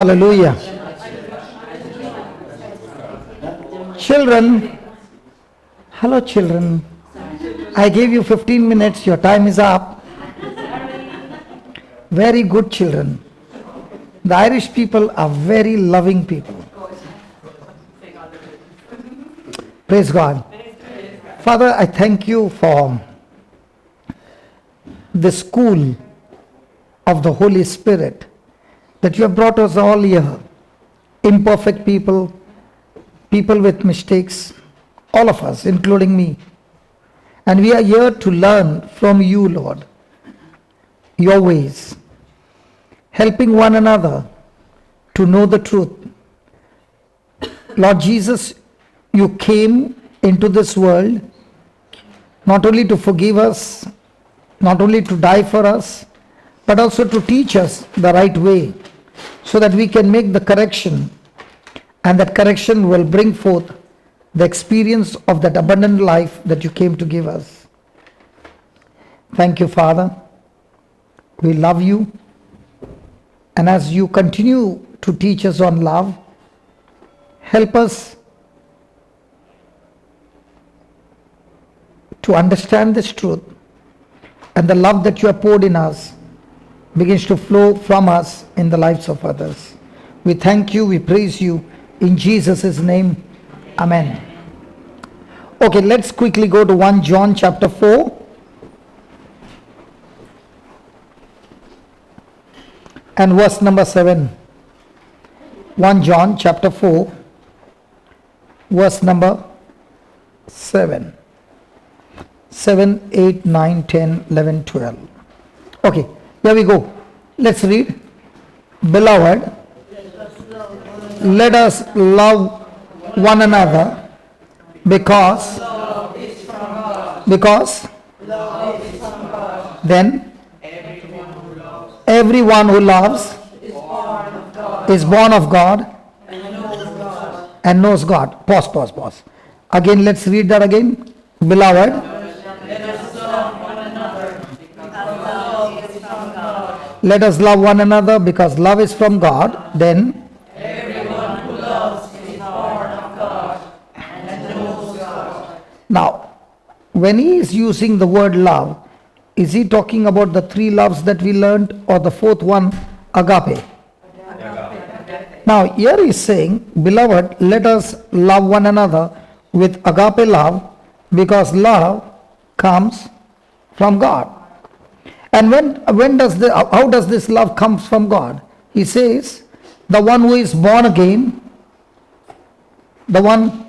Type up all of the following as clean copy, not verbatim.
Hallelujah. Children, hello children. I gave you 15 minutes, your time is up. Very good children. The Irish people are very loving people. Praise God. Father, I thank you for the school of the Holy Spirit, that you have brought us all here, imperfect people, people with mistakes, all of us, including me. And we are here to learn from you, Lord, your ways, helping one another to know the truth. Lord Jesus, you came into this world not only to forgive us, not only to die for us, but also to teach us the right way, so that we can make the correction, and that correction will bring forth the experience of that abundant life that you came to give us. Thank you, Father. We love you. And as you continue to teach us on love, help us to understand this truth, and the love that you have poured in us begins to flow from us in the lives of others. We thank you, we praise you in Jesus' name. Amen. Okay, let's quickly go to 1 John chapter 4 and verse number 7. 1 John chapter 4 verse number 7. 7, 8, 9, 10, 11, 12. Okay. Here we go. Let's read. Beloved, let us love one another because then everyone who loves is born of God and knows God. Pause. Again, let's read that again. Beloved, let us love one another because love is from God. Then everyone who loves is born of God and knows God. Now, when he is using the word love, is he talking about the three loves that we learned, or the fourth one, agape? Now, here he is saying, beloved, let us love one another with agape love, because love comes from God. And how does this love comes from God? He says, the one who is born again, everyone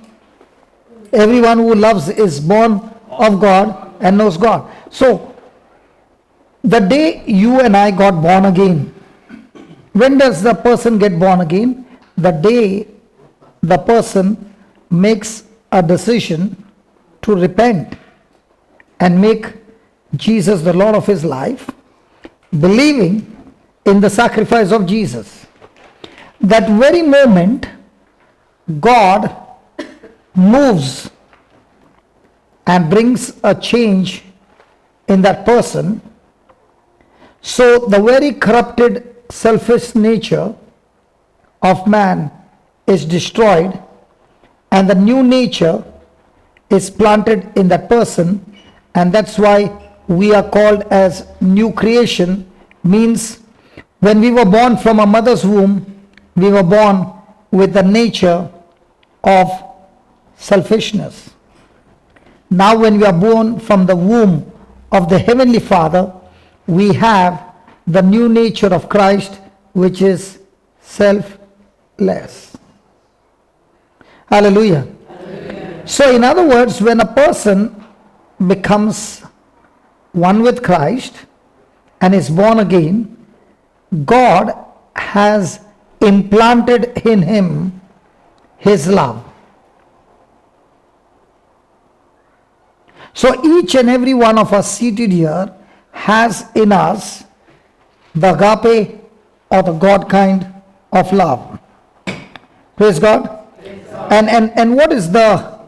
who loves is born of God and knows God. So, the day you and I got born again, when does the person get born again? The day the person makes a decision to repent and make Jesus the Lord of his life, believing in the sacrifice of Jesus. That very moment, God moves and brings a change in that person. So the very corrupted, selfish nature of man is destroyed, and the new nature is planted in that person. And that's why we are called as new creation. Means when we were born from a mother's womb, we were born with the nature of selfishness. Now when we are born from the womb of the Heavenly Father, we have the new nature of Christ, which is selfless. Hallelujah. Hallelujah. So in other words, when a person becomes one with Christ and is born again, God has implanted in him his love. So each and every one of us seated here has in us the agape or the God kind of love. Praise God. And what is the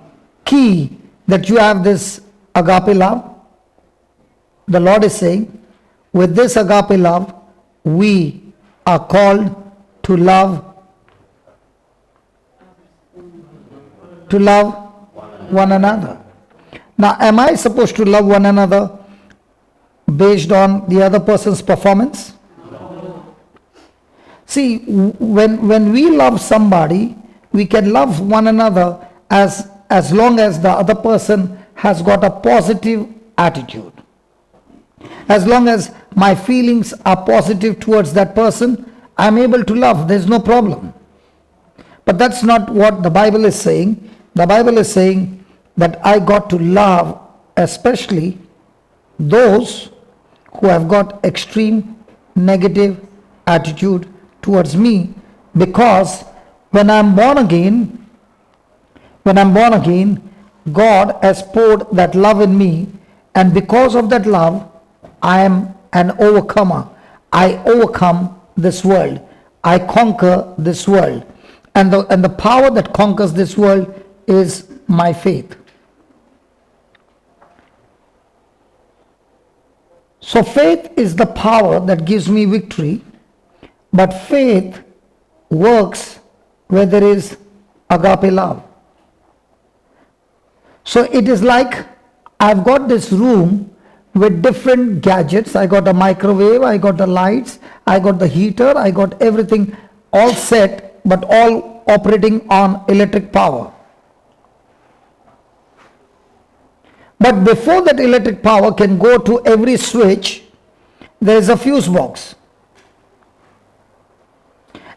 key that you have this agape love? The Lord is saying, with this agape love, we are called to to love one another. Now, am I supposed to love one another based on the other person's performance? See, when we love somebody, we can love one another as long as the other person has got a positive attitude. As long as my feelings are positive towards that person, I'm able to love. There's no problem. But that's not what the Bible is saying. The Bible is saying that I got to love especially those who have got extreme negative attitude towards me, because when I'm born again, God has poured that love in me, and because of that love, I am an overcomer. I overcome this world. I conquer this world. And the power that conquers this world is my faith. So faith is the power that gives me victory, but faith works where there is agape love. So it is like I've got this room with different gadgets. I got a microwave, I got the lights, I got the heater, I got everything all set, but all operating on electric power. But before that electric power can go to every switch, there is a fuse box.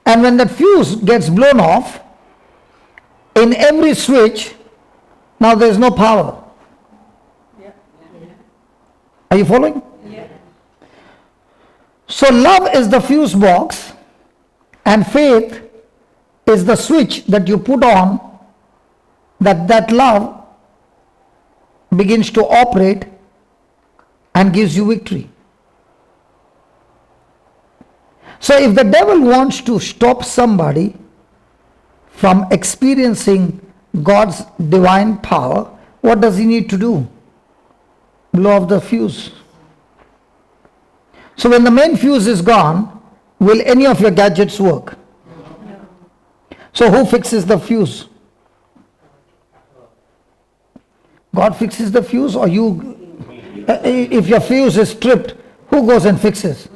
And when that fuse gets blown off, in every switch, now there is no power. Are you following? Yeah. So love is the fuse box, and faith is the switch that you put on, that love begins to operate and gives you victory. So if the devil wants to stop somebody from experiencing God's divine power, what does he need to do? Blow off the fuse. So when the main fuse is gone, will any of your gadgets work? No. So who fixes the fuse? God fixes the fuse, or you? If your fuse is tripped, who goes and fixes?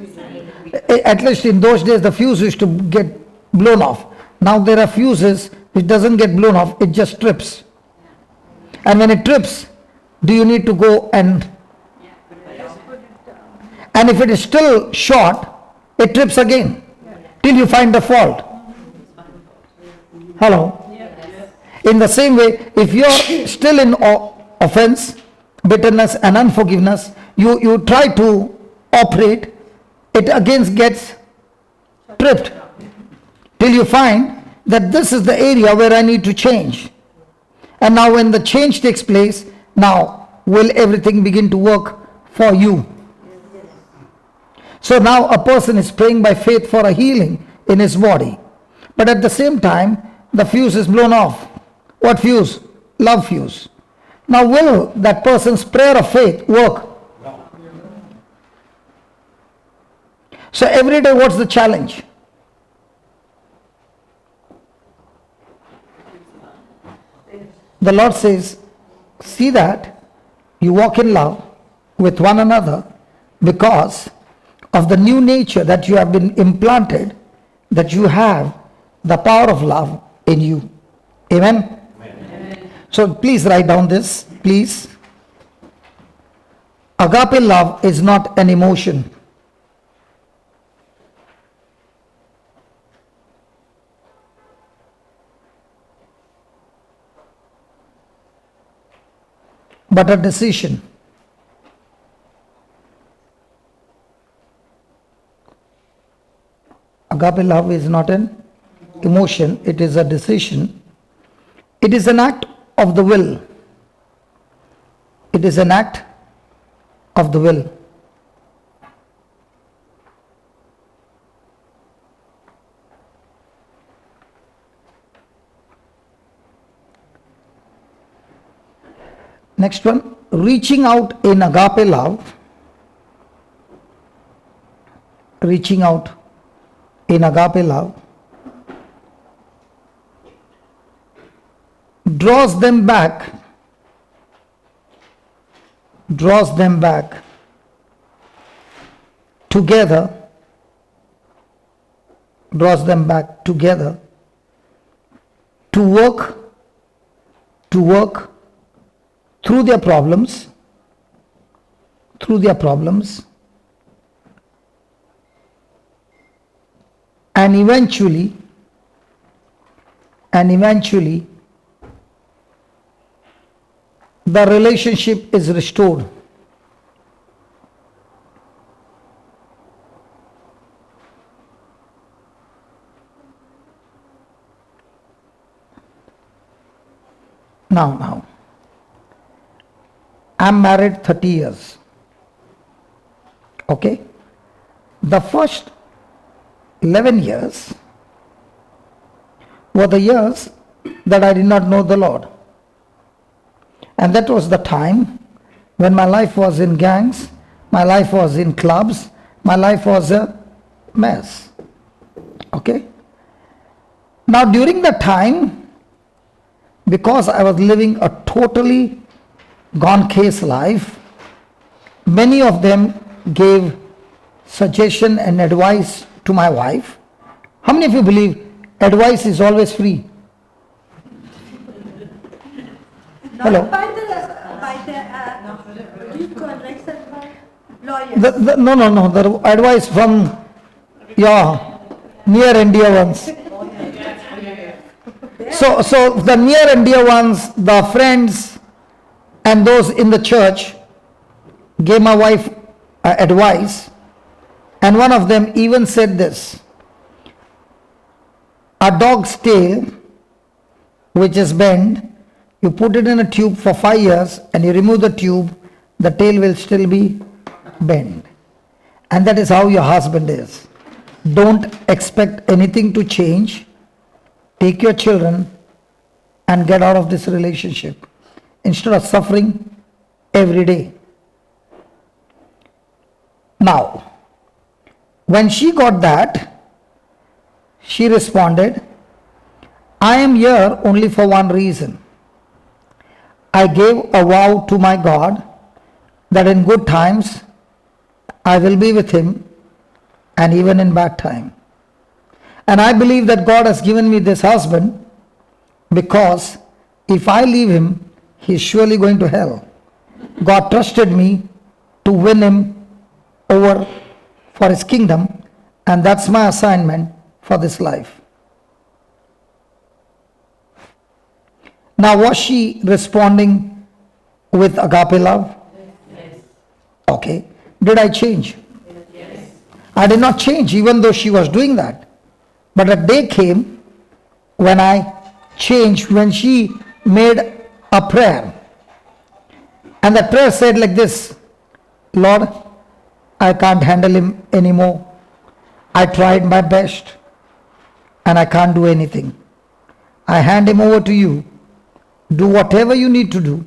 At least in those days the fuse used to get blown off. Now there are fuses which doesn't get blown off, it just trips. And when it trips, do you need to go and if it is still short, it trips again till you find the fault. Hello? In the same way, if you are still in offense, bitterness and unforgiveness, you try to operate, it again gets tripped till you find that this is the area where I need to change. And now when the change takes place, now will everything begin to work for you. So now a person is praying by faith for a healing in his body, but at the same time the fuse is blown off. What fuse? Love fuse. Now will that person's prayer of faith work? So every day what's the challenge? The Lord says, see that you walk in love with one another because of the new nature that you have been implanted, that you have the power of love in you. Amen? Amen. So please write down this, please. Agape love is not an emotion. But a decision. Agape love is not an emotion, it is a decision. It is an act of the will. It is an act of the will. Next one, reaching out in agape love. Reaching out in agape love draws them back together, to work through their problems, and eventually the relationship is restored. Now, I'm married 30 years. Okay? The first 11 years were the years that I did not know the Lord. And that was the time when my life was in gangs, my life was in clubs, my life was a mess. Okay? Now during that time, because I was living a totally gone case life, many of them gave suggestion and advice to my wife. How many of you believe advice is always free? Hello? By the lawyers. No, the advice from your near and dear ones. So the near and dear ones, the friends and those in the church gave my wife advice, and one of them even said this: a dog's tail which is bent, you put it in a tube for 5 years and you remove the tube, the tail will still be bent. And that is how your husband is. Don't expect anything to change. Take your children and get out of this relationship instead of suffering every day. Now, when she got that, she responded, I am here only for one reason. I gave a vow to my God that in good times I will be with him and even in bad time. And I believe that God has given me this husband because if I leave him, he is surely going to hell. God trusted me to win him over for his kingdom, and that's my assignment for this life. Now, was she responding with agape love? Yes. Okay. Did I change? Yes. I did not change even though she was doing that. But a day came when I changed, when she made a prayer. And the prayer said like this: Lord, I can't handle him anymore. I tried my best and I can't do anything. I hand him over to you. Do whatever you need to do.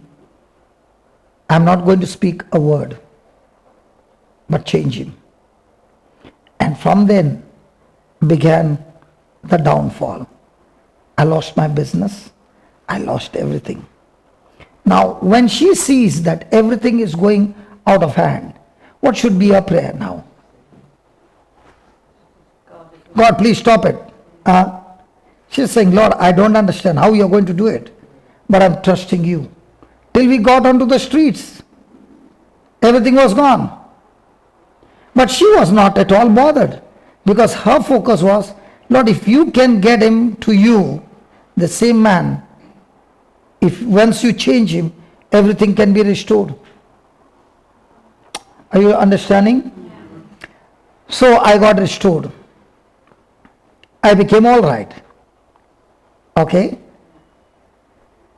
I'm not going to speak a word, but change him. And from then began the downfall. I lost my business. I lost everything. Now, when she sees that everything is going out of hand, what should be her prayer now? God, please stop it. She's saying, Lord, I don't understand how you're going to do it, but I'm trusting you. Till we got onto the streets, everything was gone. But she was not at all bothered, because her focus was, Lord, if you can get him to you, the same man, if once you change him, everything can be restored. Are you understanding? So I got restored. I became all right. Okay?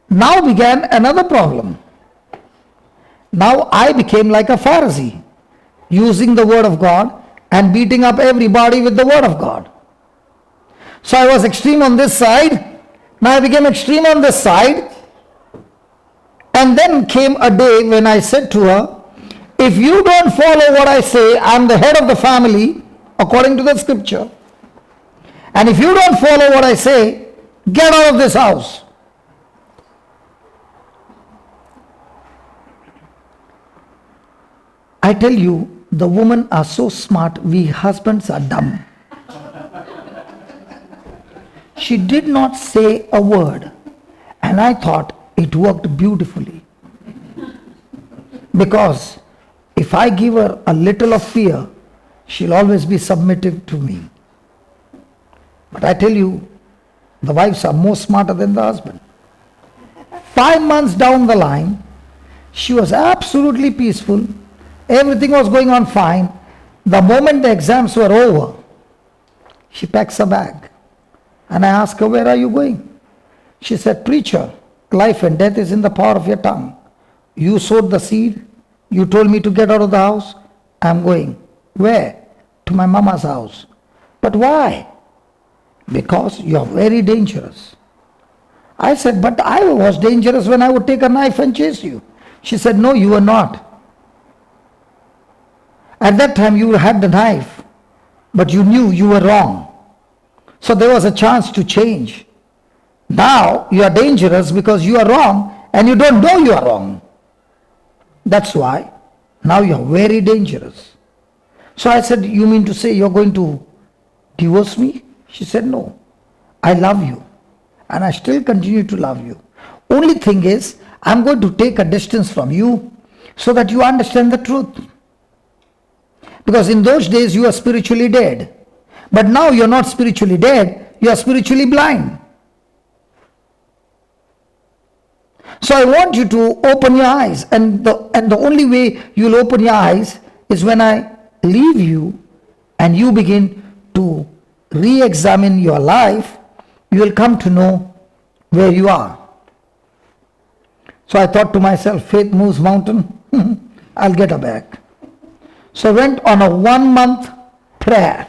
Now began another problem. Now I became like a Pharisee, using the word of God and beating up everybody with the word of God. So I was extreme on this side. Now I became extreme on this side. And then came a day when I said to her, if you don't follow what I say, I'm the head of the family, according to the scripture. And if you don't follow what I say, get out of this house. I tell you, the women are so smart, we husbands are dumb. She did not say a word, and I thought it worked beautifully. Because if I give her a little of fear, she'll always be submissive to me. But I tell you, the wives are more smarter than the husband. 5 months down the line, she was absolutely peaceful. Everything was going on fine. The moment the exams were over, she packs a bag. And I asked her, where are you going? She said, preacher, life and death is in the power of your tongue. You sowed the seed. You told me to get out of the house. I'm going. Where? To my mama's house. But why? Because you're very dangerous. I said, but I was dangerous when I would take a knife and chase you. She said, no, you were not. At that time you had the knife, but you knew you were wrong. So there was a chance to change. Now you are dangerous because you are wrong and you don't know you are wrong. That's why now you are very dangerous. So I said, you mean to say you're going to divorce me? She said, no, I love you and I still continue to love you. Only thing is, I'm going to take a distance from you so that you understand the truth. Because in those days you are spiritually dead. But now you're not spiritually dead, you are spiritually blind. So I want you to open your eyes, and the only way you'll open your eyes is when I leave you and you begin to re-examine your life. You will come to know where you are. So I thought to myself, faith moves mountain, I'll get her back. So I went on a 1-month prayer.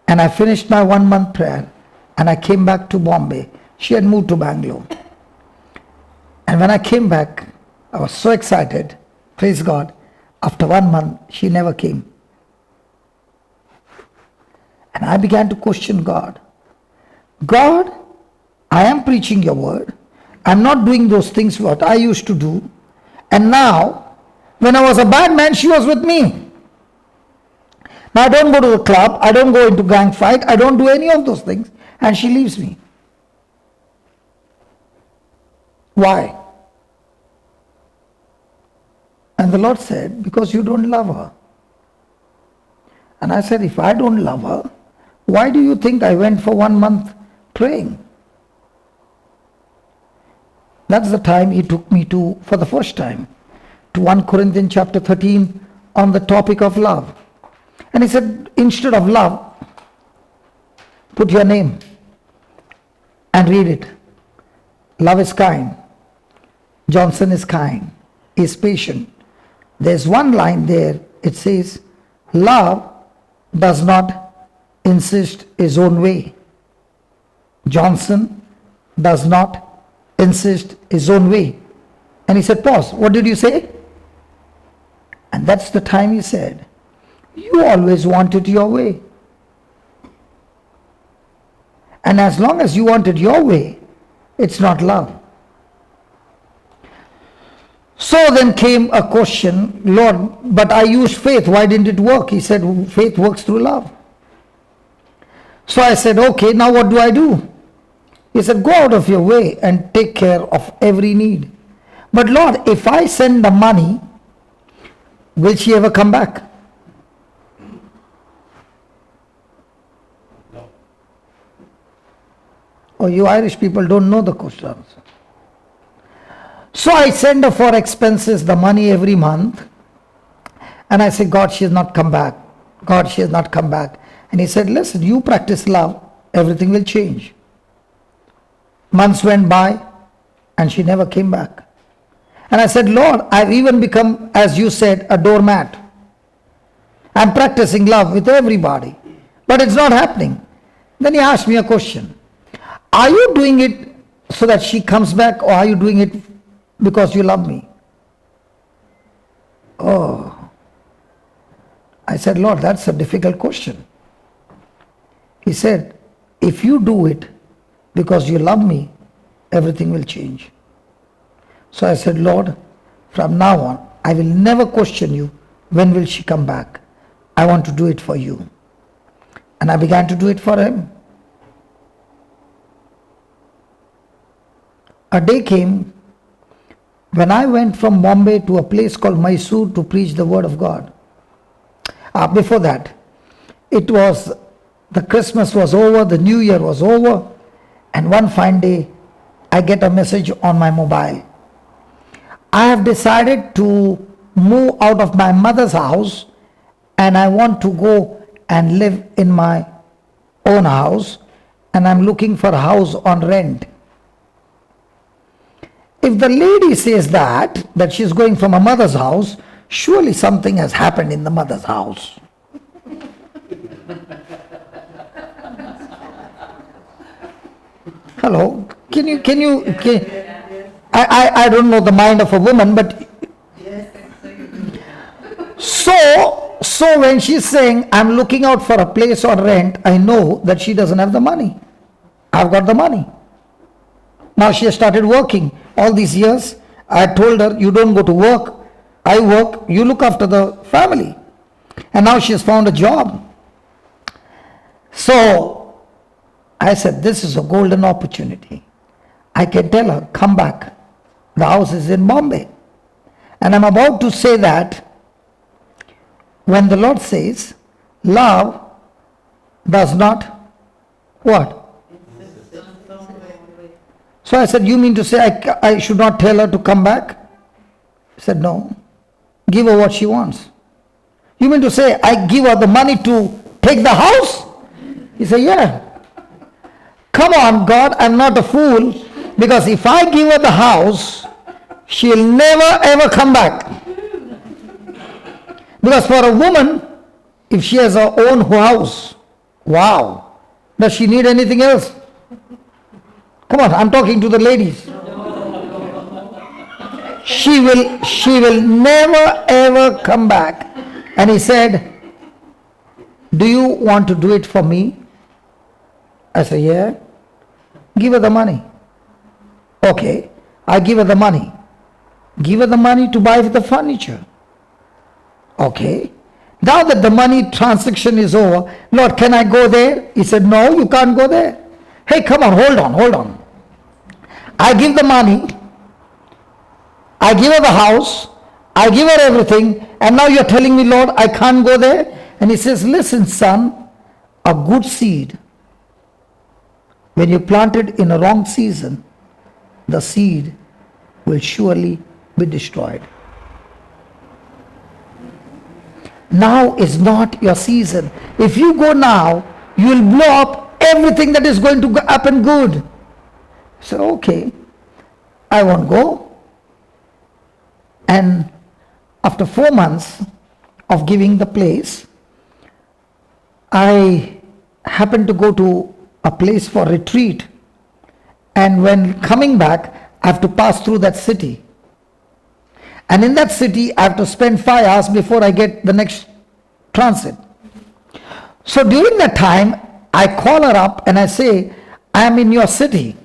And I finished my 1-month prayer and I came back to Bombay. She had moved to Bangalore. And when I came back, I was so excited. Praise God. After 1 month, she never came. And I began to question God. God, I am preaching your word. I'm not doing those things what I used to do. And now, when I was a bad man, she was with me. Now I don't go to the club, I don't go into gang fight, I don't do any of those things, and she leaves me. Why? And the Lord said, because you don't love her. And I said, if I don't love her, why do you think I went for 1 month praying? That's the time he took me to, for the first time, to 1 Corinthians chapter 13 on the topic of love. And he said, instead of love, put your name and read it. Love is kind. Johnson is kind. He is patient. There's one line there. It says, love does not insist his own way. Johnson does not insist his own way. And he said, pause. What did you say? And that's the time he said, you always want it your way. And as long as you want it your way, it's not love. So then came a question, Lord, but I used faith, why didn't it work? He said, faith works through love. So I said, okay, now what do I do? He said, go out of your way and take care of every need. But Lord, if I send the money, will she ever come back? Oh, you Irish people don't know the question. So I send her for expenses, the money every month. And I say, God, she has not come back. God, she has not come back. And he said, listen, you practice love, everything will change. Months went by and she never came back. And I said, Lord, I've even become, as you said, a doormat. I'm practicing love with everybody, but it's not happening. Then he asked me a question. Are you doing it so that she comes back, or are you doing it because you love me? Oh. I said, Lord, that's a difficult question. He said, if you do it because you love me, everything will change. So I said, Lord, from now on, I will never question you. When will she come back? I want to do it for you. And I began to do it for him. A day came when I went from Bombay to a place called Mysore to preach the word of God. Before that, the Christmas was over, the New Year was over, and one fine day, I get a message on my mobile. I have decided to move out of my mother's house, and I want to go and live in my own house, and I'm looking for a house on rent. If the lady says that she's going from her mother's house, surely something has happened in the mother's house. Hello, I don't know the mind of a woman, but so when she's saying, I'm looking out for a place on rent, I know that she doesn't have the money. I've got the money. Now she has started working. All these years, I told her, you don't go to work, I work, you look after the family. And now she has found a job. So I said, this is a golden opportunity. I can tell her, come back. The house is in Bombay. And I'm about to say that when the Lord says, love does not what? So I said, you mean to say I should not tell her to come back? He said, no. Give her what she wants. You mean to say I give her the money to take the house? He said, yeah. Come on, God, I'm not a fool, because if I give her the house, she'll never ever come back. Because for a woman, if she has her own house, wow, does she need anything else? Come on, I'm talking to the ladies. She will never ever come back. And he said, do you want to do it for me? I said, yeah. Give her the money. Okay, I give her the money. Give her the money to buy the furniture. Okay. Now that the money transaction is over, Lord, can I go there? He said, no, you can't go there. Hey, come on, hold on. I give the money, I give her the house, I give her everything, and now you're telling me, Lord, I can't go there? And he says, listen, son, a good seed, when you plant it in a wrong season, the seed will surely be destroyed. Now is not your season. If you go now, you will blow up everything that is going to happen good. So, okay, I won't go. And after 4 months of giving the place, I happened to go to a place for retreat. And when coming back, I have to pass through that city. And in that city, I have to spend 5 hours before I get the next transit. So during that time, I call her up and I say, I am in your city,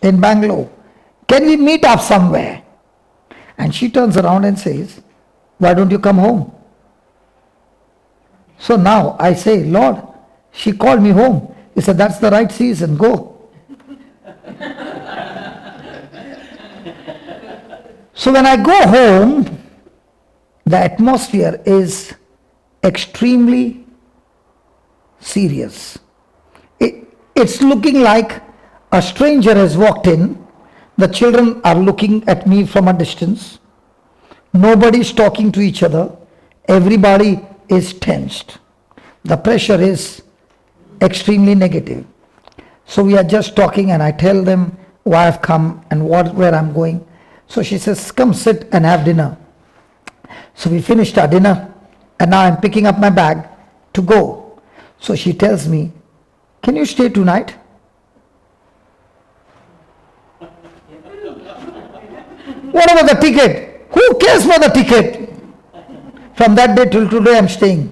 in Bangalore. Can we meet up somewhere? And she turns around and says, why don't you come home? So now I say, Lord, she called me home. He said, that's the right season, go. So when I go home, the atmosphere is extremely serious. It's looking like a stranger has walked in. The children are looking at me from a distance. Nobody's talking to each other. Everybody is tensed. The pressure is extremely negative. So we are just talking and I tell them why I've come and where I'm going. So she says, come sit and have dinner. So we finished our dinner and now I'm picking up my bag to go. So she tells me, can you stay tonight? What about the ticket? Who cares for the ticket? From that day till today I'm staying.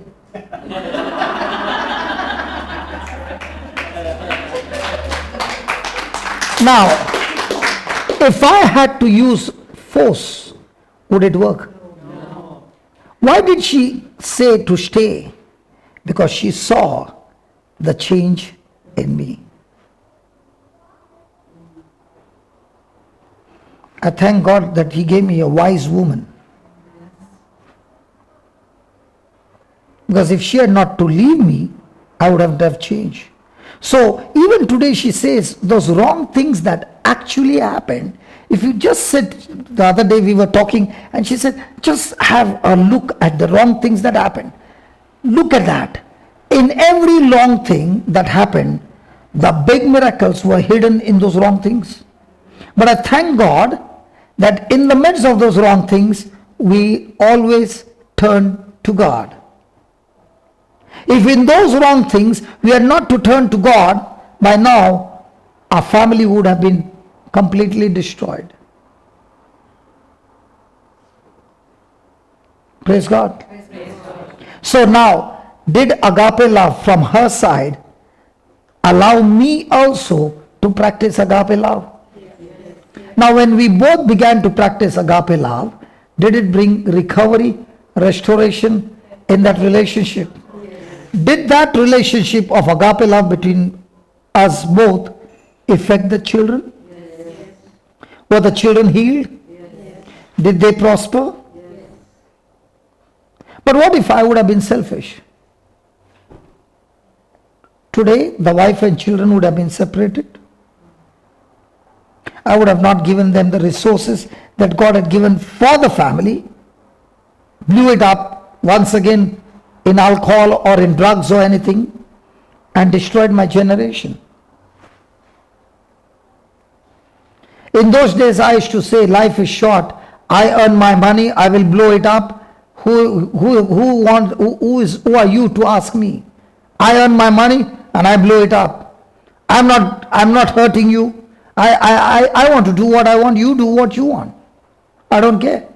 Now, if I had to use force, would it work? Why did she say to stay? Because she saw the change in me. I thank God that He gave me a wise woman. Because if she had not to leave me, I would have changed. So even today she says those wrong things that actually happened. If you just sit, the other day we were talking and she said, just have a look at the wrong things that happened. Look at that. In every wrong thing that happened, the big miracles were hidden in those wrong things. But I thank God that in the midst of those wrong things, we always turn to God. If in those wrong things we are not to turn to God, by now our family would have been completely destroyed. Praise God. So now, did agape love from her side allow me also to practice agape love? Now when we both began to practice agape love, did it bring recovery, restoration in that relationship? Did that relationship of agape love between us both affect the children? Were the children healed? Did they prosper? But what if I would have been selfish? Today, the wife and children would have been separated. I would have not given them the resources that God had given for the family, blew it up once again in alcohol or in drugs or anything, and destroyed my generation. In those days I used to say, life is short. I earn my money, I will blow it up. Who are you to ask me? I earn my money and I blow it up. I'm not hurting you. I want to do what I want, you do what you want. I don't care.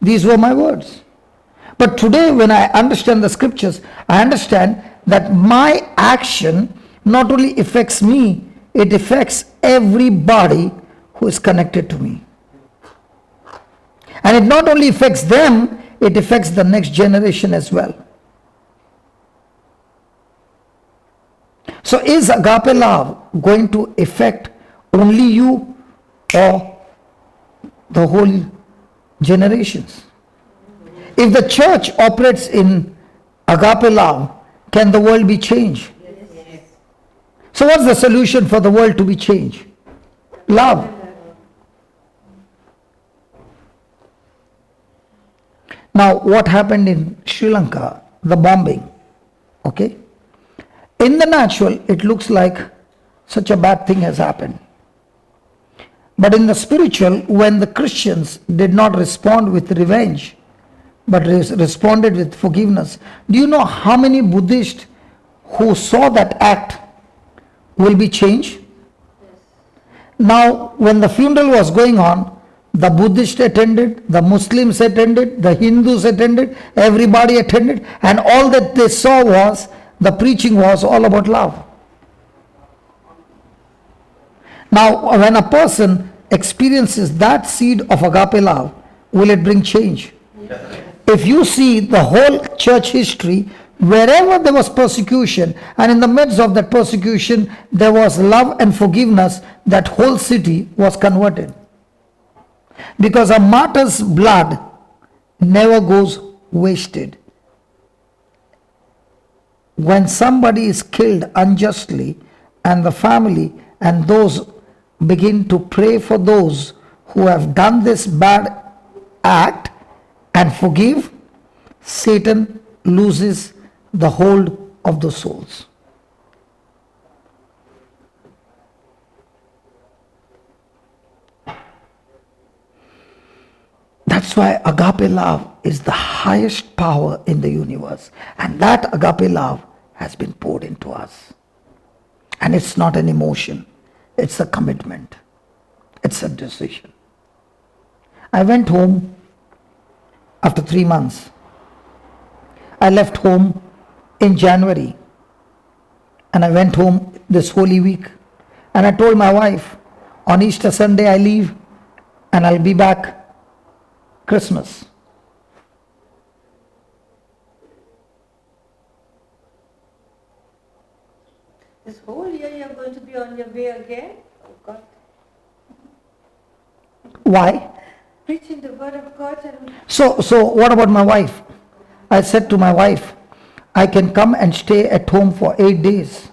These were my words. But today when I understand the scriptures, I understand that my action not only affects me, it affects everybody who is connected to me. And it not only affects them, it affects the next generation as well. So is agape love going to affect only you or the whole generations? If the church operates in agape love, can the world be changed? So what's the solution for the world to be changed? Love. Now what happened in Sri Lanka, the bombing, okay? In the natural, it looks like such a bad thing has happened. But in the spiritual, when the Christians did not respond with revenge, but responded with forgiveness, do you know how many Buddhists who saw that act will be changed? Now, when the funeral was going on, the Buddhists attended, the Muslims attended, the Hindus attended, everybody attended, and all that they saw was, the preaching was all about love. Now, when a person experiences that seed of agape love, will it bring change? If you see the whole church history, wherever there was persecution, and in the midst of that persecution, there was love and forgiveness, that whole city was converted. Because a martyr's blood never goes wasted. When somebody is killed unjustly, and the family and those begin to pray for those who have done this bad act and forgive, Satan loses the hold of the souls. That's why agape love is the highest power in the universe. And that agape love has been poured into us. And it's not an emotion. It's a commitment. It's a decision. I went home after 3 months. I left home in January. And I went home this Holy Week. And I told my wife, on Easter Sunday I leave and I'll be back Christmas. This whole year you're going to be on your way again? Oh God. Why? Preaching the word of God and So what about my wife? I said to my wife, I can come and stay at home for 8 days.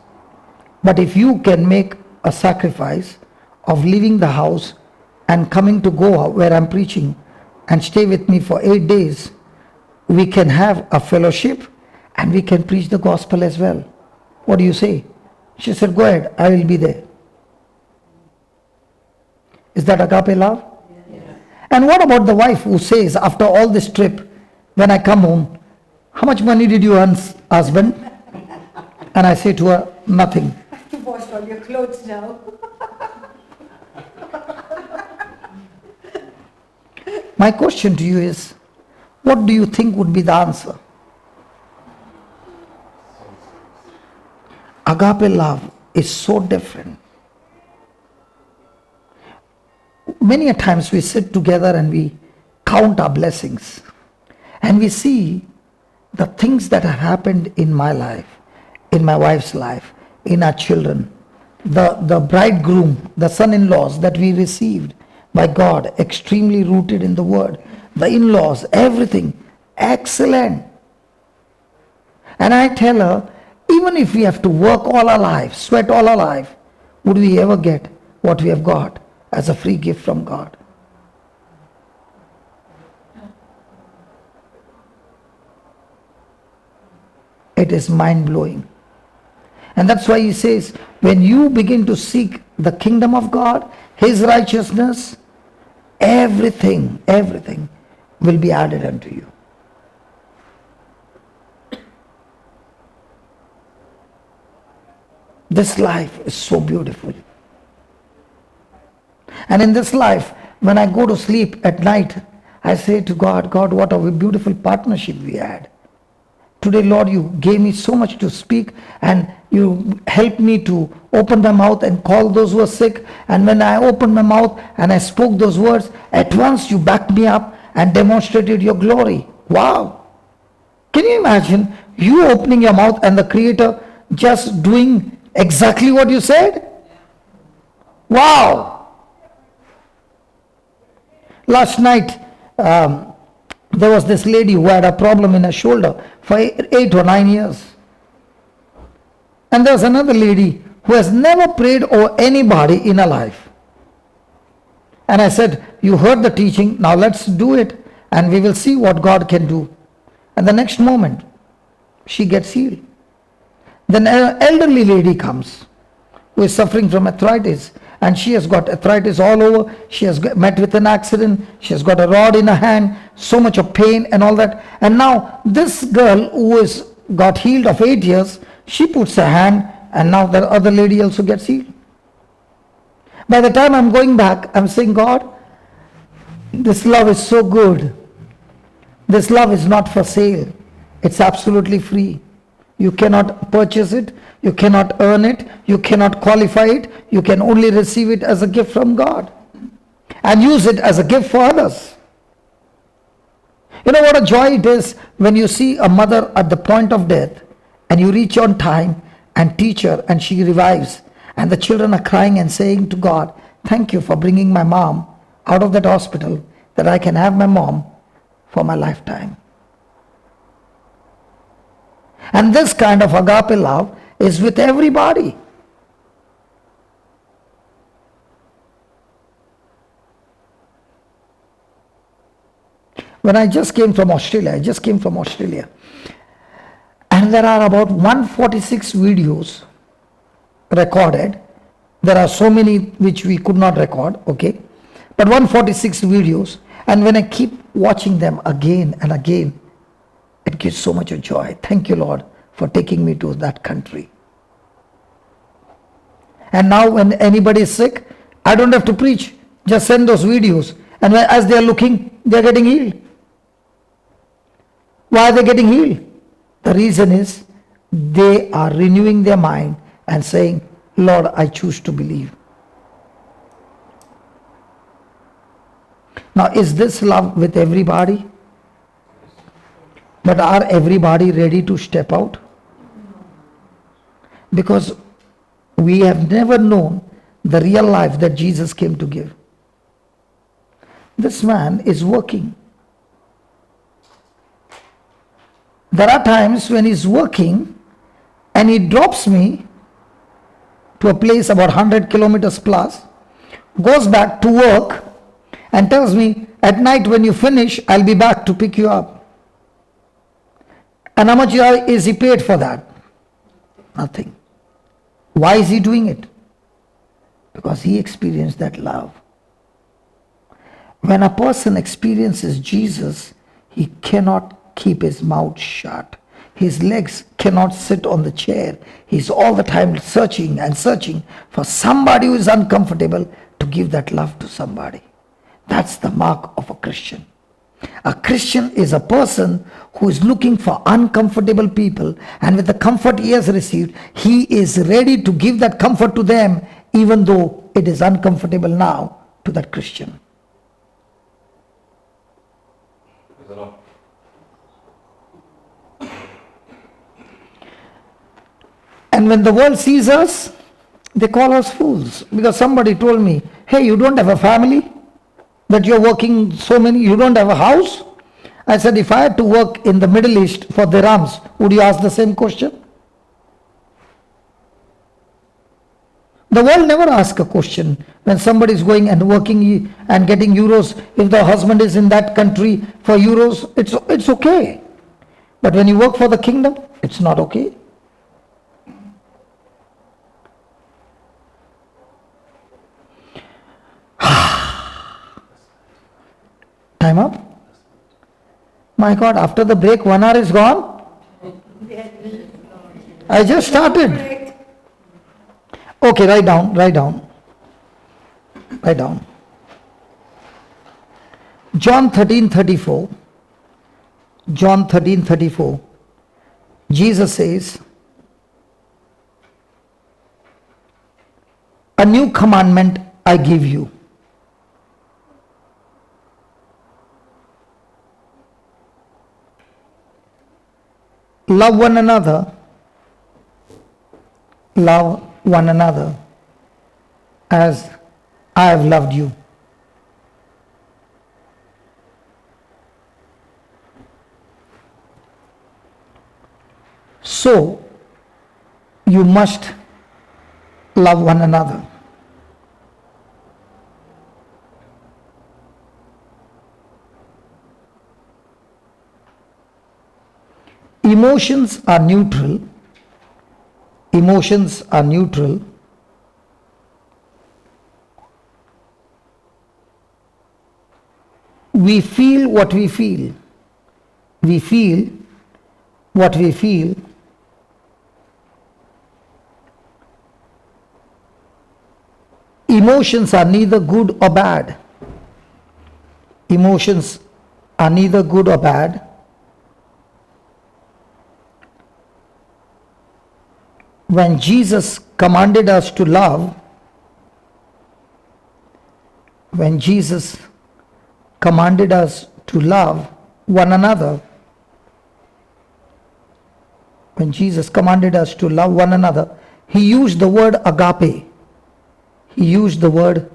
But if you can make a sacrifice of leaving the house and coming to Goa where I'm preaching and stay with me for 8 days, we can have a fellowship and we can preach the gospel as well. What do you say? She said, go ahead, I will be there. Is that agape love? And what about the wife who says, after all this trip, when I come home, how much money did you earn, husband? And I say to her, nothing. I have to wash all your clothes now. My question to you is, what do you think would be the answer? Agape love is so different. Many a times we sit together and we count our blessings and we see the things that have happened in my life, in my wife's life, in our children, the bridegroom, the son-in-laws that we received by God, extremely rooted in the word, the in-laws, everything, excellent. And I tell her, even if we have to work all our life, sweat all our life, would we ever get what we have got as a free gift from God? It is mind-blowing. And that's why he says, when you begin to seek the kingdom of God, his righteousness, everything will be added unto you. This life is so beautiful. And in this life, when I go to sleep at night, I say to God, God, what a beautiful partnership we had. Today, Lord, you gave me so much to speak and you helped me to open my mouth and call those who are sick. And when I opened my mouth and I spoke those words, at once you backed me up and demonstrated your glory. Wow! Can you imagine you opening your mouth and the Creator just doing exactly what you said? Wow! Last night, there was this lady who had a problem in her shoulder for 8 or 9 years. And there was another lady who has never prayed over anybody in her life. And I said, you heard the teaching, now let's do it and we will see what God can do. And the next moment, she gets healed. Then an elderly lady comes who is suffering from arthritis. And she has got arthritis all over. She has met with an accident. She has got a rod in her hand. So much of pain and all that. And now this girl who is got healed of 8 years, she puts her hand and now the other lady also gets healed. By the time I'm going back, I'm saying, God, this love is so good. This love is not for sale. It's absolutely free. You cannot purchase it. You cannot earn it. You cannot qualify it. You can only receive it as a gift from God and use it as a gift for others. You know what a joy it is when you see a mother at the point of death and you reach on time and teach her and she revives and the children are crying and saying to God, thank you for bringing my mom out of that hospital that I can have my mom for my lifetime. And this kind of agape love is with everybody. When I just came from Australia, and there are about 146 videos recorded. There are so many which we could not record, okay? But 146 videos, and when I keep watching them again and again, it gives so much of joy. Thank you, Lord, for taking me to that country. And now when anybody is sick, I don't have to preach. Just send those videos. And as they are looking, they are getting healed. Why are they getting healed? The reason is they are renewing their mind and saying, Lord, I choose to believe. Now, is this love with everybody? But are everybody ready to step out? Because We have never known the real life that Jesus came to give. This man is working. There are times when he's working and he drops me to a place about 100 kilometers plus, goes back to work and tells me, at night when you finish, I'll be back to pick you up. And how much is he paid for that? Nothing. Why is he doing it? Because he experienced that love. When a person experiences Jesus, he cannot keep his mouth shut. His legs cannot sit on the chair. He's all the time searching and searching for somebody who is uncomfortable to give that love to somebody. That's the mark of a Christian. A Christian is a person who is looking for uncomfortable people, and with the comfort he has received, he is ready to give that comfort to them, even though it is uncomfortable now to that Christian. And when the world sees us, they call us fools. Because somebody told me, hey, you don't have a family? That you're working so many, you don't have a house? I said, if I had to work in the Middle East for dirhams, would you ask the same question? The world never asks a question when somebody is going and working and getting euros. If the husband is in that country for euros, it's okay. But when you work for the kingdom, it's not okay. Time up? My God, after the break, 1 hour is gone? I just started. Okay, write down. John 13:34. John 13:34. Jesus says, a new commandment I give you. Love one another. Love one another as I have loved you. So, you must love one another. Emotions are neutral. Emotions are neutral. We feel what we feel. We feel what we feel. Emotions are neither good or bad. Emotions are neither good or bad. When Jesus commanded us to love, when Jesus commanded us to love one another, when Jesus commanded us to love one another, he used the word agape. He used the word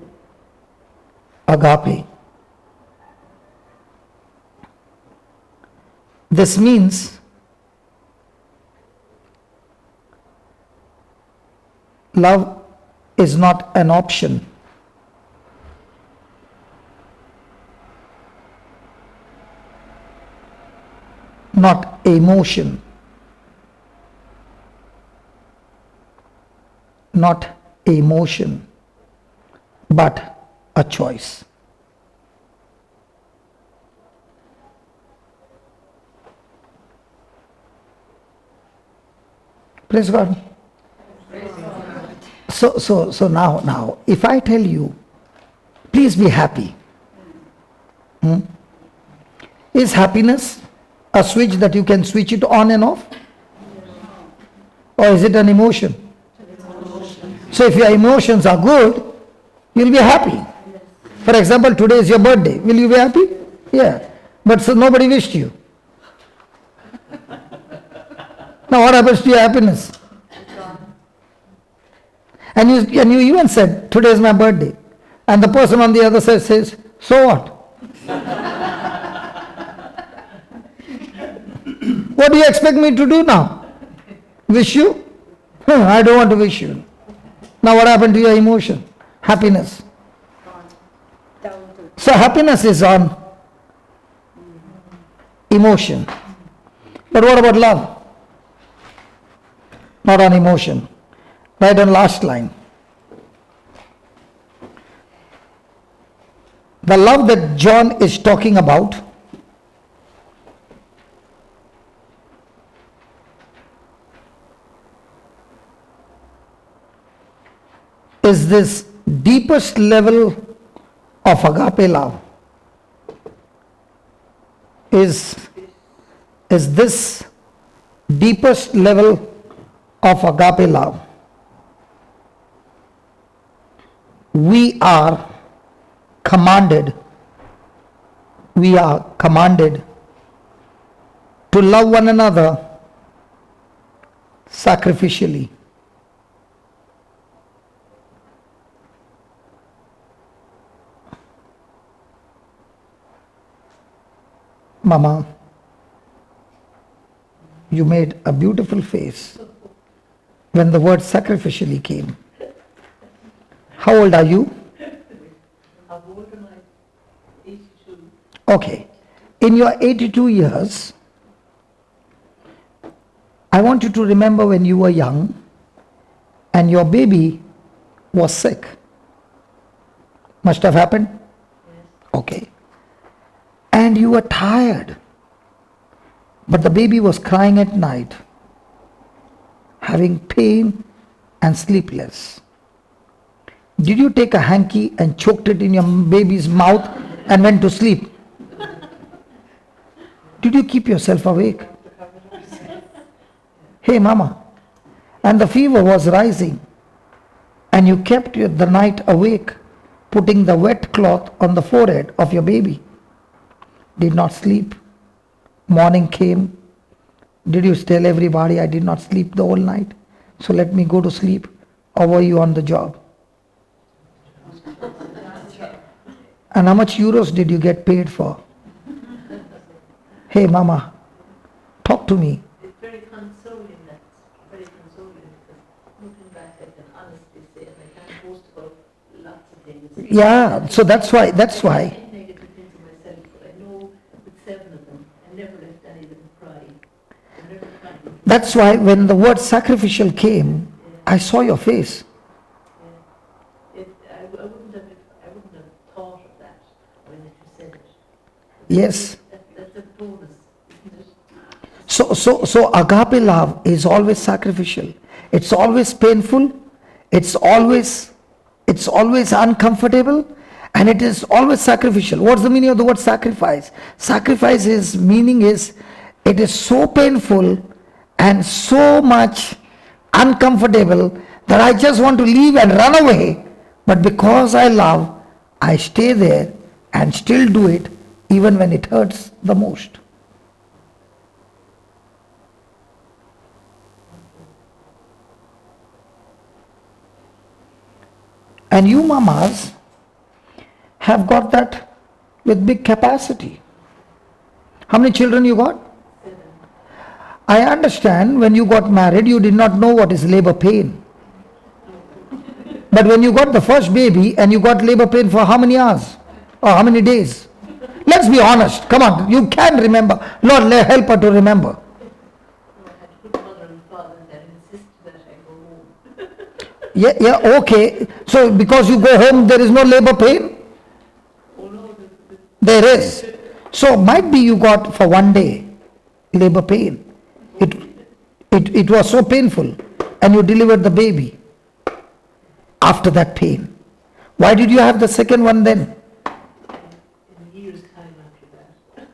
agape. This means love is not an option. Not emotion. Not emotion, but a choice. Praise God. So now, if I tell you, please be happy. Is happiness a switch that you can switch it on and off? Or is it an emotion? So if your emotions are good, you'll be happy. For example, today is your birthday. Will you be happy? Yeah. But so nobody wished you. Now what happens to your happiness? And you even said, today is my birthday. And the person on the other side says, so what? What do you expect me to do now? Wish you? I don't want to wish you. Now what happened to your emotion? Happiness. So happiness is on emotion. But what about love? Not on emotion. Right on last line. The love that John is talking about is this deepest level of agape love. Is this deepest level of agape love. We are commanded to love one another sacrificially. Mama, you made a beautiful face when the word sacrificially came. How old are you? I'm older than 82. Okay. In your 82 years, I want you to remember when you were young and your baby was sick. Must have happened? Yes. Okay. And you were tired. But the baby was crying at night, having pain and sleepless. Did you take a hanky and choked it in your baby's mouth and went to sleep? Did you keep yourself awake? Hey mama. And the fever was rising and you kept the night awake, putting the wet cloth on the forehead of your baby. Did not sleep. Morning came. Did you tell everybody I did not sleep the whole night, so let me go to sleep? Or were you on the job? And how much euros did you get paid for? Hey mama, talk to me. It's very consoling, that's very consoling, because looking back I can honestly say, and I can't boast about lots of things. Yeah, so that's why. Negative things in myself, but I know with 7 of them, I never left any of them cry. I never cried. That's why when the word sacrificial came, I saw your face. I wouldn't have thought of that when you said it. Yes. That's a bonus, isn't it? So agape love is always sacrificial. It's always painful. It's always uncomfortable, and it is always sacrificial. What's the meaning of the word sacrifice? Meaning is it is so painful and so much uncomfortable that I just want to leave and run away. But because I love, I stay there and still do it even when it hurts the most. And you mamas have got that with big capacity. How many children you got? 7. I understand when you got married, you did not know what is labor pain. But when you got the first baby and you got labor pain for how many hours? Or how many days? Let's be honest. Come on, you can remember. Lord, help her to remember. No, I had a good mother and father that insisted that I go home. Yeah, okay. So because you go home, there is no labor pain? Oh no, There is. So might be you got for one day labor pain. It was so painful and you delivered the baby after that pain. Why did you have the second one then? in years' time after that.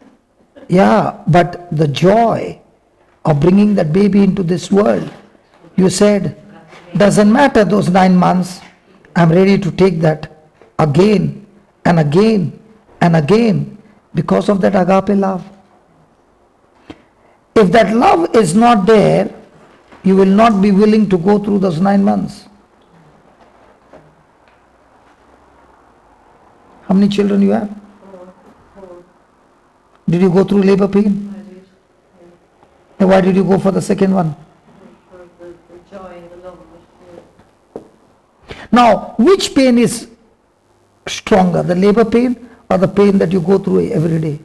Yeah, but the joy of bringing that baby into this world, you said, doesn't matter those 9 months, I'm ready to take that again and again and again because of that agape love. If that love is not there, you will not be willing to go through those 9 months. How many children you have? Did you go through labor pain? I did. And why did you go for the second one? For the joy and the love of it. Now, which pain is stronger, the labor pain or the pain that you go through every day?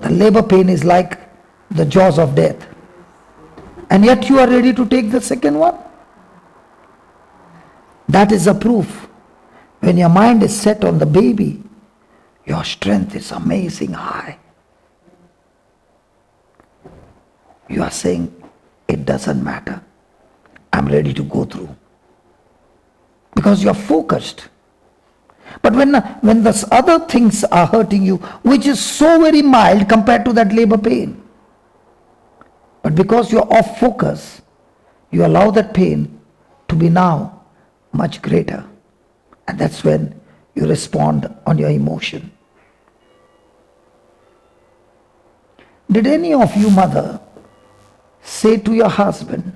The labor pain is like the jaws of death. And yet you are ready to take the second one. That is a proof. When your mind is set on the baby, your strength is amazing high. You are saying, it doesn't matter. I'm ready to go through. Because you are focused. But when the other things are hurting you, which is so very mild compared to that labor pain, but because you are off focus, you allow that pain to be now much greater. And that's when you respond on your emotion. Did any of you mother say to your husband,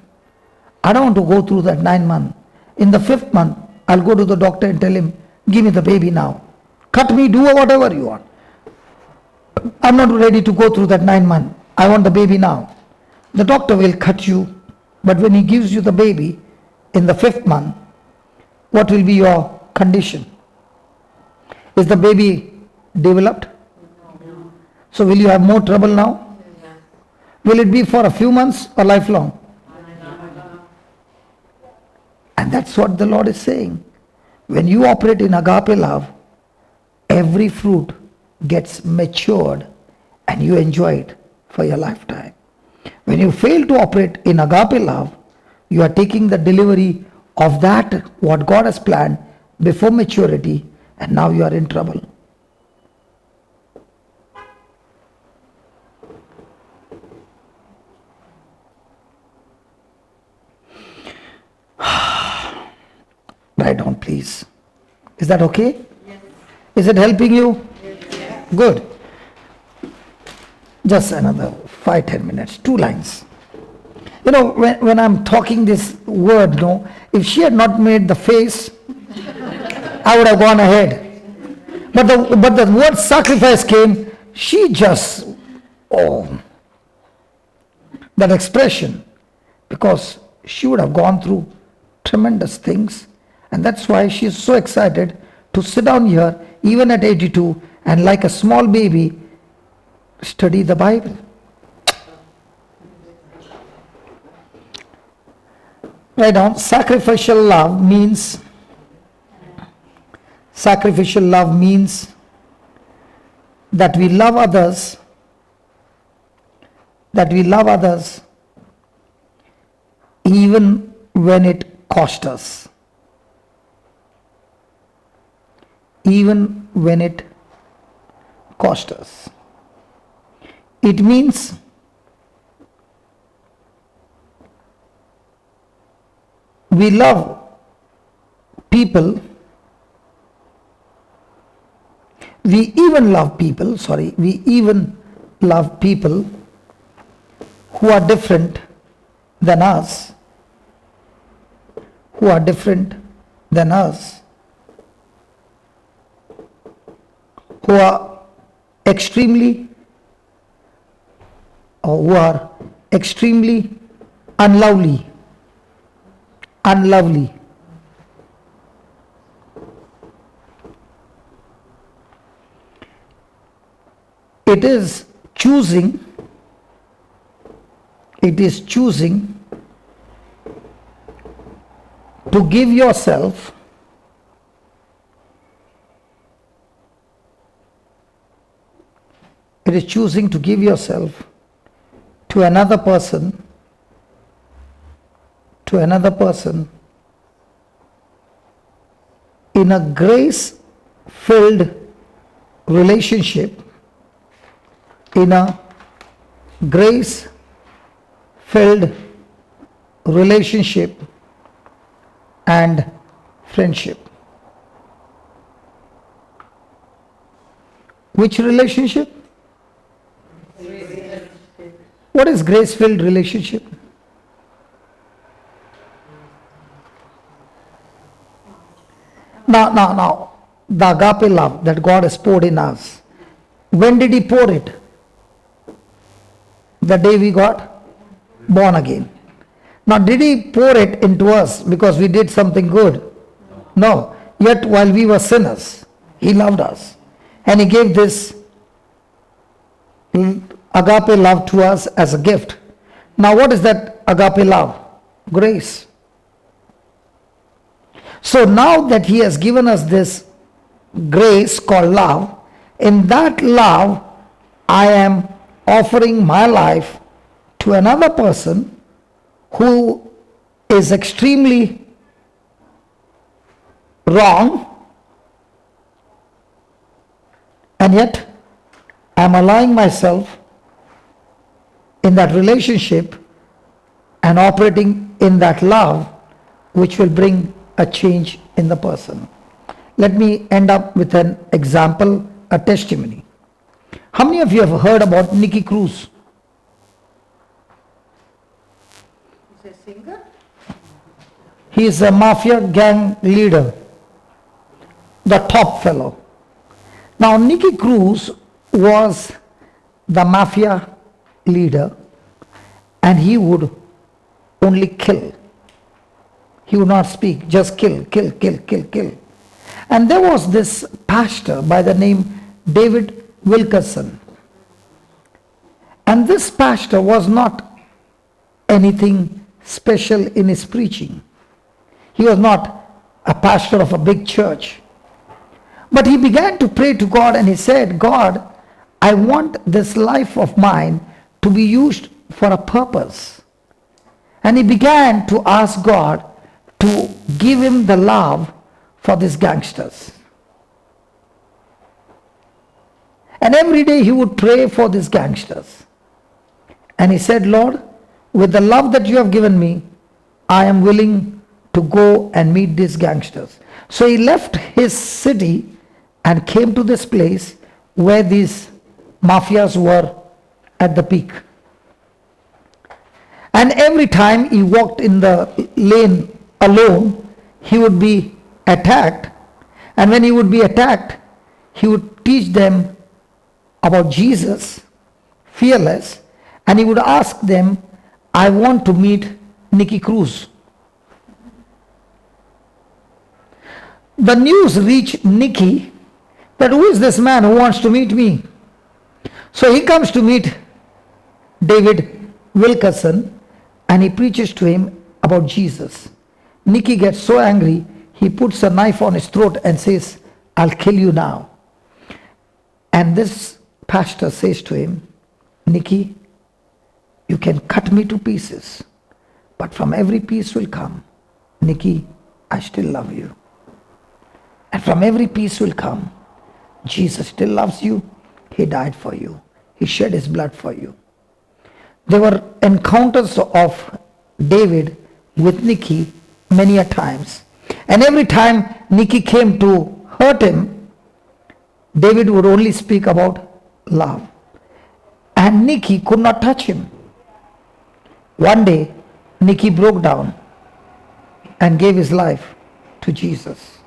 I don't want to go through that 9 months. In the 5th month, I'll go to the doctor and tell him, give me the baby now. Cut me, do whatever you want. I'm not ready to go through that 9 months. I want the baby now. The doctor will cut you, but when he gives you the baby in the 5th month, what will be your condition? Is the baby developed? No. So will you have more trouble now? Yeah. Will it be for a few months or lifelong? No. And that's what the Lord is saying. When you operate in agape love, every fruit gets matured and you enjoy it for your lifetime. When you fail to operate in agape love, you are taking the delivery of that what God has planned before maturity, and now you are in trouble. Write down, please. Is that okay? Yes. Is it helping you? Yes. Good. Just another 5-10 minutes, 2 lines. You know, when I'm talking this word, no, if she had not made the face, I would have gone ahead. But the word sacrifice came, she just, oh, that expression, because she would have gone through tremendous things. And that's why she is so excited to sit down here, even at 82, and like a small baby, study the Bible. Write down, sacrificial love means that we love others, even when it costs us. Even when it costs us. It means we love people, we even love people who are different than us, who are extremely unlovely. It is choosing to give yourself to another person in a grace-filled relationship, and friendship. Which relationship? What is grace-filled relationship? Now, the agape love that God has poured in us. When did He pour it? The day we got born again. Now, did He pour it into us because we did something good? No. Yet while we were sinners, He loved us. And He gave this agape love to us as a gift. Now, what is that agape love? Grace. So now that He has given us this grace called love, in that love, I am offering my life to another person who is extremely wrong, and yet I am allowing myself in that relationship and operating in that love, which will bring a change in the person. Let me end up with an example, a testimony. How many of you have heard about Nicky Cruz? He's a singer? He is a mafia gang leader, the top fellow. Now, Nicky Cruz was the mafia leader, and he would only kill. He would not speak, just kill, kill, kill, kill, kill. And there was this pastor by the name David Wilkerson. And this pastor was not anything special in his preaching. He was not a pastor of a big church. But he began to pray to God, and he said, God, I want this life of mine to be used for a purpose. And he began to ask God to give him the love for these gangsters. And every day he would pray for these gangsters. And he said, Lord, with the love that you have given me, I am willing to go and meet these gangsters. So he left his city and came to this place where these mafias were at the peak. And every time he walked in the lane alone, he would be attacked. And when he would be attacked, he would teach them about Jesus, fearless, and he would ask them, I want to meet Nicky Cruz. The news reached Nicky that who is this man who wants to meet me? So he comes to meet David Wilkerson, and he preaches to him about Jesus. Nicky gets so angry, he puts a knife on his throat and says, I'll kill you now. And this pastor says to him, Nicky, you can cut me to pieces, but from every piece will come, Nicky, I still love you. And from every piece will come, Jesus still loves you. He died for you. He shed his blood for you. There were encounters of David with Nicky many a times. And every time Nicky came to hurt him, David would only speak about love. And Nicky could not touch him. One day, Nicky broke down and gave his life to Jesus.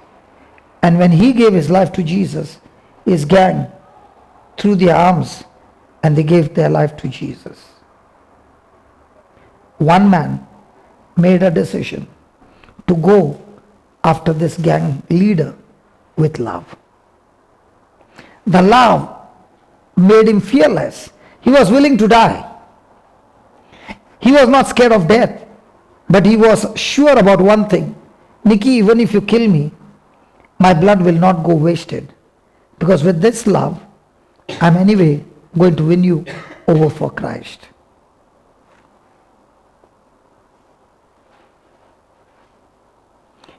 And when he gave his life to Jesus, his gang threw their arms and they gave their life to Jesus. One man made a decision to go after this gang leader with love. The love made him fearless. He was willing to die. He was not scared of death, but he was sure about one thing. Nicky, even if you kill me, my blood will not go wasted. Because with this love, I'm anyway going to win you over for Christ.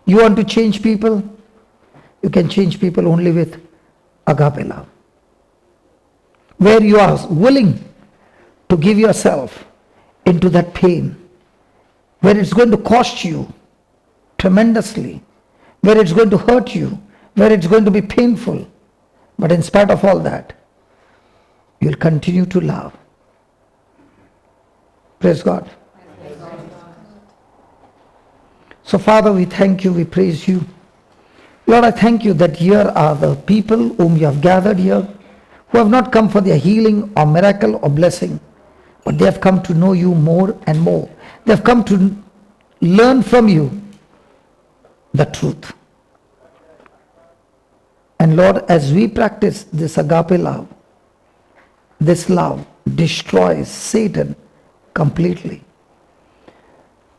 You want to change people? You can change people only with agape love. Where you are willing to give yourself into that pain, where it's going to cost you tremendously, where it's going to hurt you, where it's going to be painful. But in spite of all that, you'll continue to love. Praise God. So Father, we thank you, we praise you. Lord, I thank you that here are the people whom you have gathered here, who have not come for their healing or miracle or blessing, but they have come to know you more and more. They have come to learn from you the truth. And Lord, as we practice this agape love, this love destroys Satan completely.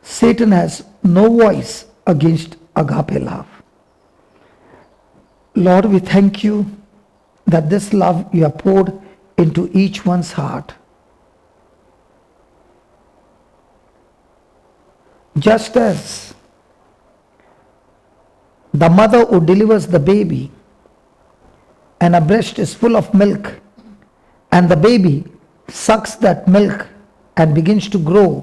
Satan has no voice against agape love. Lord, we thank you that this love you have poured into each one's heart. Just as the mother who delivers the baby and her breast is full of milk, and the baby sucks that milk and begins to grow,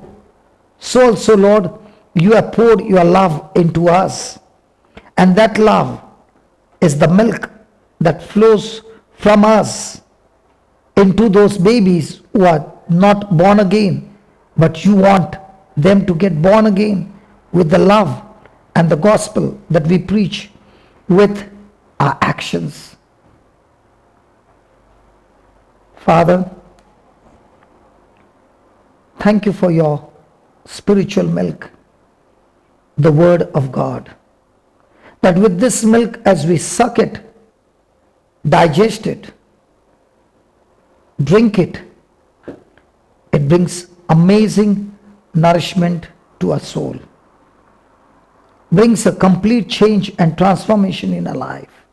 so also, Lord, you have poured your love into us. And that love is the milk that flows from us into those babies who are not born again. But you want them to get born again with the love and the gospel that we preach with our actions. Father, thank you for your spiritual milk, the Word of God. That with this milk, as we suck it, digest it, drink it, it brings amazing nourishment to our soul. Brings a complete change and transformation in our life.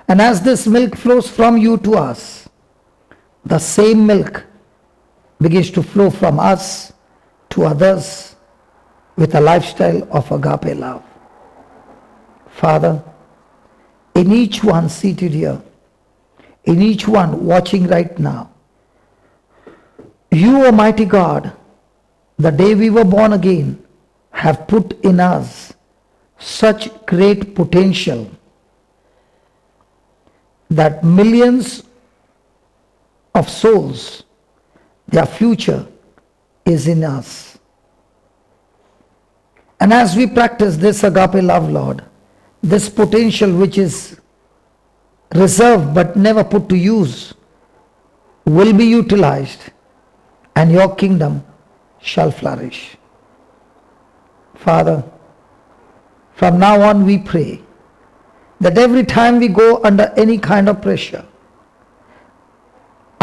And as this milk flows from you to us, the same milk begins to flow from us to others with a lifestyle of agape love. Father, in each one seated here, in each one watching right now, you, Almighty God, the day we were born again, have put in us such great potential that millions of souls, their future is in us. And as we practice this agape love, Lord, this potential which is reserved but never put to use will be utilized, and your kingdom shall flourish. Father, from now on we pray that every time we go under any kind of pressure,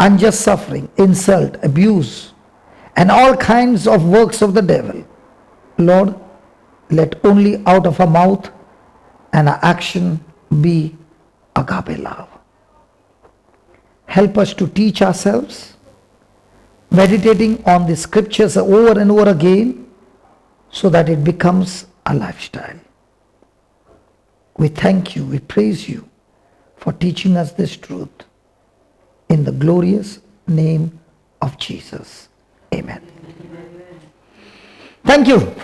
unjust suffering, insult, abuse, and all kinds of works of the devil, Lord, let only out of our mouth and our action be agape love. Help us to teach ourselves, meditating on the scriptures over and over again, so that it becomes a lifestyle. We thank you, we praise you for teaching us this truth. In the glorious name of Jesus. Amen. Thank you.